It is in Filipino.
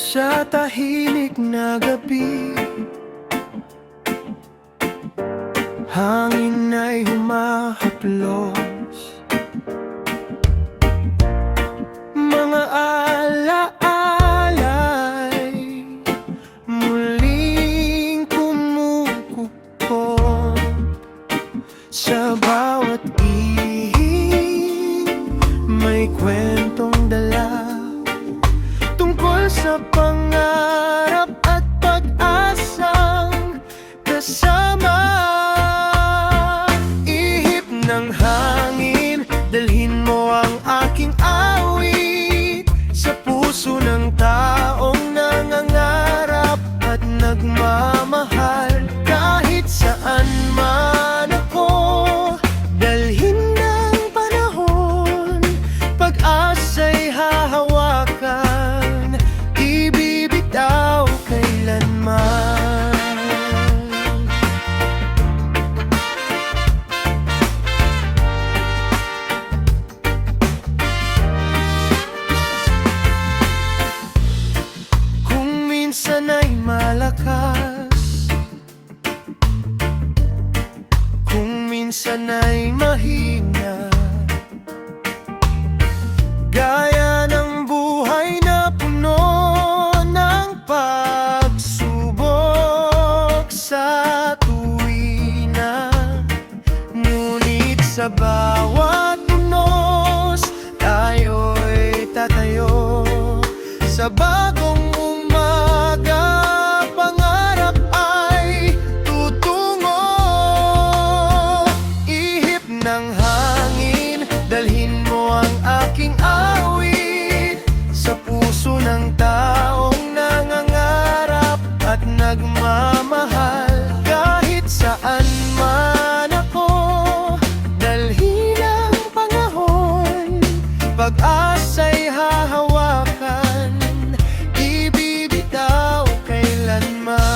Sa tahimik na gabi, hangin ay humahaplos. Mga alaalay muling kumukupo sa bawat ihip. May kwentong dala tungkol sa pangarap at pag-asang kasama. Ihip ng hangin, dalhin mo ang aking awit sa puso ng taong nangangarap at nagmamahal. Kahit saan man ako, dalhin ng panahon, pag-asa'y hahawakan, di bibitaw kailanman. Kung minsan ay malakas, kung minsan ay mahina, gaya ng buhay na puno ng pagsubok sa tuwina. Ngunit sa bawat unos, tayo'y tatayo sa bagong umaga. Pangarap ay tutungo. Ihip ng hangin, dalhin mo ang aking awit sa puso ng taong nangangarap at nagmamahal. Kahit saan man ako, dalhin ang panahon, pag-asa'y hahawakan, di bibitaw kailanman.